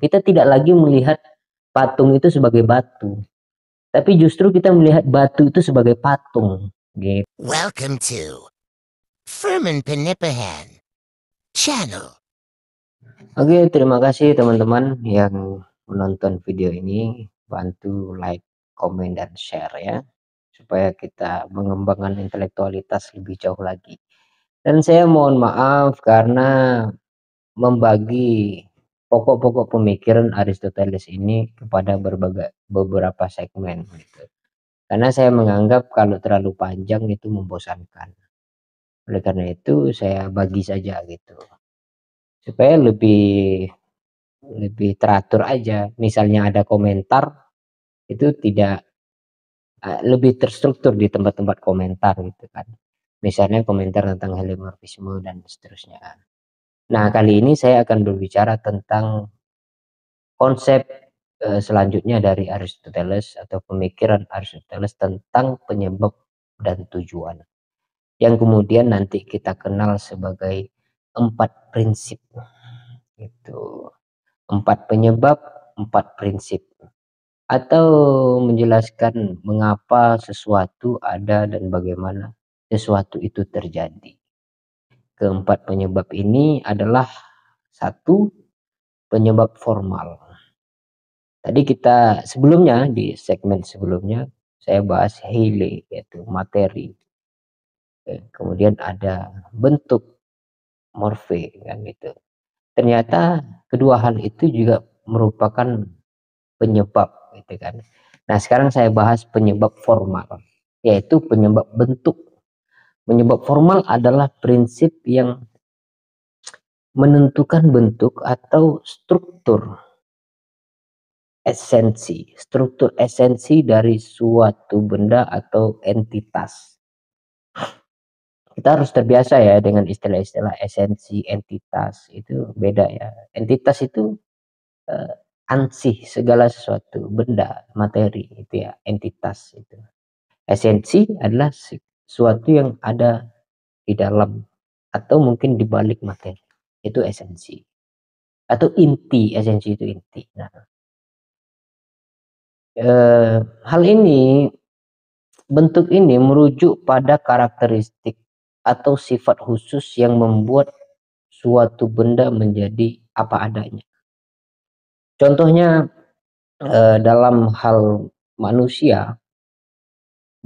Kita tidak lagi melihat patung itu sebagai batu, tapi justru kita melihat batu itu sebagai patung. Gitu. Welcome to Furman Panipahan Channel. Oke, terima kasih teman-teman yang menonton video ini. Bantu like, komen, dan share ya, supaya kita mengembangkan intelektualitas lebih jauh lagi. Dan saya mohon maaf karena membagi pokok-pokok pemikiran Aristoteles ini kepada beberapa segmen gitu. Karena saya menganggap kalau terlalu panjang itu membosankan. Oleh karena itu saya bagi saja gitu, supaya lebih teratur aja. Misalnya ada komentar itu tidak lebih terstruktur di tempat-tempat komentar gitu kan. Misalnya komentar tentang heliomorfisme dan seterusnya. Nah, kali ini saya akan berbicara tentang konsep selanjutnya dari Aristoteles atau pemikiran Aristoteles tentang penyebab dan tujuan, yang kemudian nanti kita kenal sebagai 4 prinsip. Itu 4 penyebab, 4 prinsip, atau menjelaskan mengapa sesuatu ada dan bagaimana sesuatu itu terjadi. Keempat penyebab ini adalah: 1, penyebab formal. Tadi kita sebelumnya, di segmen sebelumnya, saya bahas hele, yaitu materi. Kemudian ada bentuk, morfe, kan gitu. Ternyata kedua hal itu juga merupakan penyebab, gitu kan. Nah, sekarang saya bahas penyebab formal, yaitu penyebab bentuk. Penyebab formal adalah prinsip yang menentukan bentuk atau struktur esensi dari suatu benda atau entitas. Kita harus terbiasa ya dengan istilah-istilah esensi, entitas, itu beda ya. Entitas itu ansih, segala sesuatu, benda, materi, itu ya entitas itu. Esensi adalah sesuatu yang ada di dalam atau mungkin di balik materi, itu esensi. Atau inti, esensi itu inti. Nah, hal ini, bentuk ini merujuk pada karakteristik atau sifat khusus yang membuat suatu benda menjadi apa adanya. Contohnya dalam hal manusia,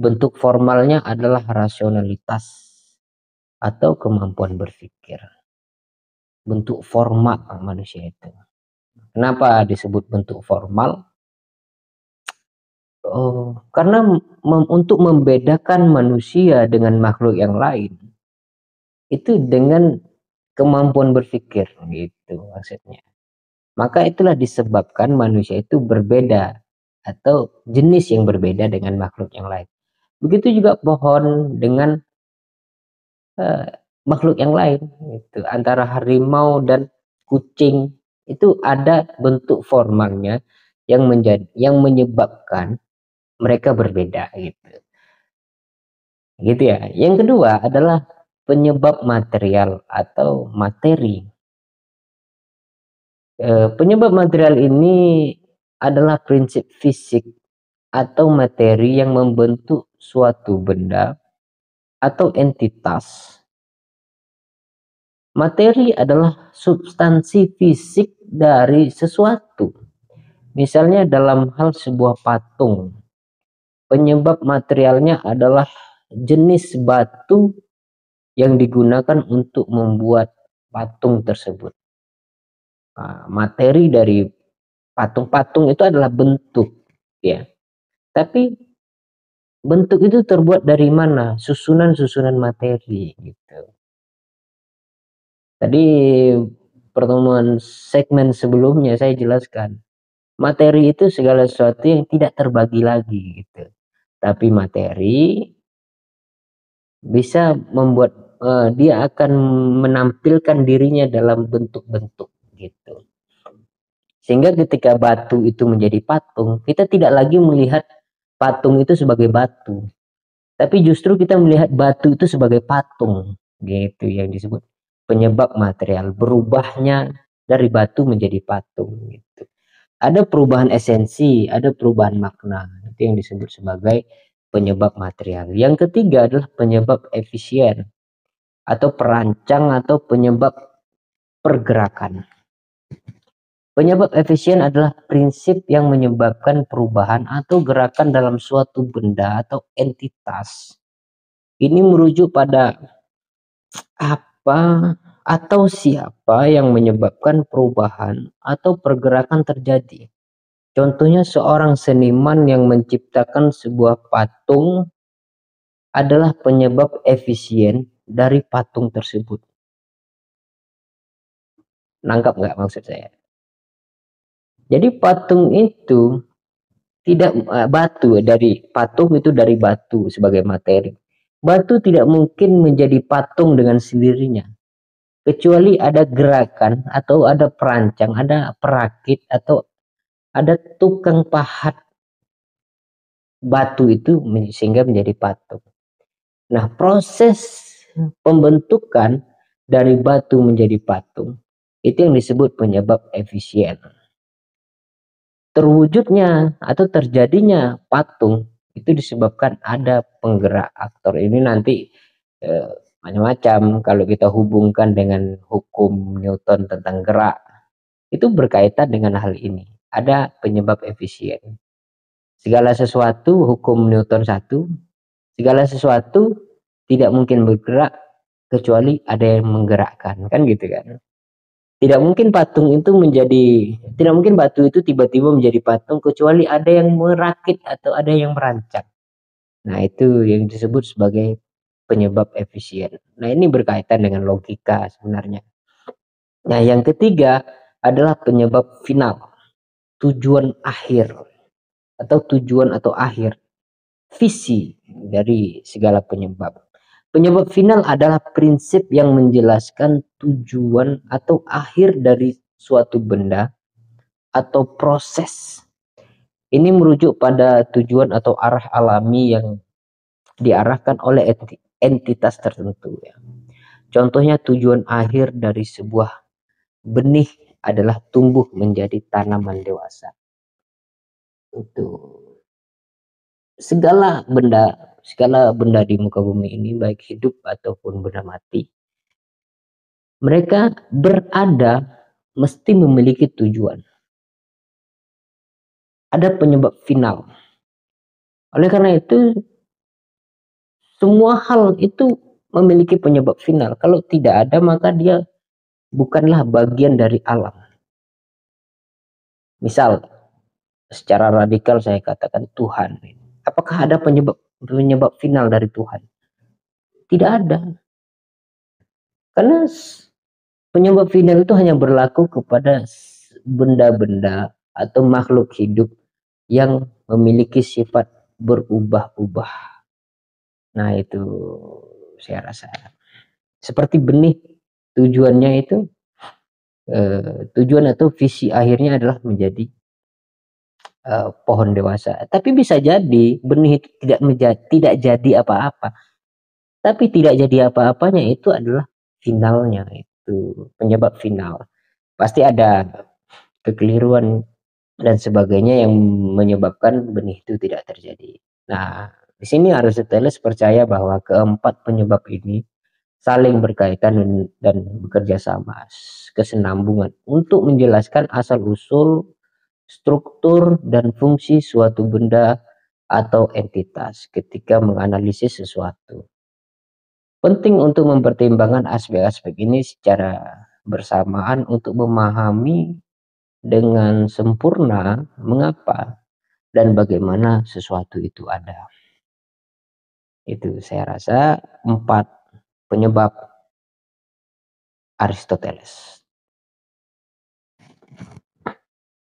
bentuk formalnya adalah rasionalitas atau kemampuan berpikir. Bentuk formal manusia itu. Kenapa disebut bentuk formal? Karena untuk membedakan manusia dengan makhluk yang lain, itu dengan kemampuan berpikir, gitu maksudnya. Maka itulah disebabkan manusia itu berbeda atau jenis yang berbeda dengan makhluk yang lain. Begitu juga pohon dengan makhluk yang lain, gitu. Antara harimau dan kucing itu ada bentuk formalnya yang menyebabkan mereka berbeda, gitu. Gitu ya. Yang kedua adalah penyebab material atau materi. Penyebab material ini adalah prinsip fisik atau materi yang membentuk suatu benda atau entitas. Materi adalah substansi fisik dari sesuatu. Misalnya dalam hal sebuah patung, penyebab materialnya adalah jenis batu yang digunakan untuk membuat patung tersebut. Nah, materi dari patung-patung itu adalah bentuk, ya. Tapi bentuk itu terbuat dari mana? Susunan-susunan materi, gitu. Tadi pertemuan segmen sebelumnya saya jelaskan, materi itu segala sesuatu yang tidak terbagi lagi, gitu. Tapi materi bisa membuat dia akan menampilkan dirinya dalam bentuk-bentuk, gitu. Sehingga ketika batu itu menjadi patung, kita tidak lagi melihat patung itu sebagai batu, tapi justru kita melihat batu itu sebagai patung, gitu, yang disebut penyebab material, berubahnya dari batu menjadi patung, gitu. ada perubahan esensi, ada perubahan makna. Itu yang disebut sebagai penyebab material. Yang ketiga adalah penyebab efisien atau perancang atau penyebab pergerakan. Penyebab efisien adalah prinsip yang menyebabkan perubahan atau gerakan dalam suatu benda atau entitas. Ini merujuk pada apa atau siapa yang menyebabkan perubahan atau pergerakan terjadi. Contohnya seorang seniman yang menciptakan sebuah patung adalah penyebab efisien dari patung tersebut. Nangkap nggak maksud saya? Jadi patung itu tidak batu dari patung itu dari batu sebagai materi. Batu tidak mungkin menjadi patung dengan sendirinya. Kecuali ada gerakan atau ada perancang, ada perakit atau ada tukang pahat batu itu sehingga menjadi patung. Nah, proses pembentukan dari batu menjadi patung itu yang disebut penyebab efisien. Terwujudnya atau terjadinya patung itu disebabkan ada penggerak aktor. Ini nanti eh, macam-macam kalau kita hubungkan dengan hukum Newton tentang gerak itu berkaitan dengan hal ini. Ada penyebab efisien. Segala sesuatu hukum Newton satu, segala sesuatu tidak mungkin bergerak kecuali ada yang menggerakkan, kan gitu kan. Tidak mungkin patung itu menjadi, tidak mungkin batu itu tiba-tiba menjadi patung kecuali ada yang merakit atau ada yang merancang. Nah, itu yang disebut sebagai penyebab efisien. Nah, ini berkaitan dengan logika sebenarnya. Nah, yang ketiga adalah penyebab final, tujuan akhir atau tujuan atau akhir, visi dari segala penyebab. Penyebab final adalah prinsip yang menjelaskan tujuan atau akhir dari suatu benda atau proses. Ini merujuk pada tujuan atau arah alami yang diarahkan oleh entitas tertentu ya. Contohnya tujuan akhir dari sebuah benih adalah tumbuh menjadi tanaman dewasa. Itu segala benda di muka bumi ini baik hidup ataupun benda mati, mereka berada mesti memiliki tujuan. Ada penyebab final. Oleh karena itu semua hal itu memiliki penyebab final. Kalau tidak ada maka dia bukanlah bagian dari alam. Misal secara radikal saya katakan Tuhan. Apakah ada penyebab final dari Tuhan? Tidak ada. Karena penyebab final itu hanya berlaku kepada benda-benda atau makhluk hidup yang memiliki sifat berubah-ubah. Nah, itu saya rasa. Seperti benih, tujuannya itu tujuan atau visi akhirnya adalah menjadi pohon dewasa. Tapi bisa jadi benih itu tidak jadi apa-apa. Tapi tidak jadi apa-apanya itu adalah finalnya, itu penyebab final. Pasti ada kekeliruan dan sebagainya yang menyebabkan benih itu tidak terjadi. Nah, di sini Aristoteles percaya bahwa keempat penyebab ini saling berkaitan dan bekerja sama, kesinambungan untuk menjelaskan asal-usul, struktur, dan fungsi suatu benda atau entitas ketika menganalisis sesuatu. Penting untuk mempertimbangkan aspek-aspek ini secara bersamaan untuk memahami dengan sempurna mengapa dan bagaimana sesuatu itu ada. Itu saya rasa 4 penyebab Aristoteles.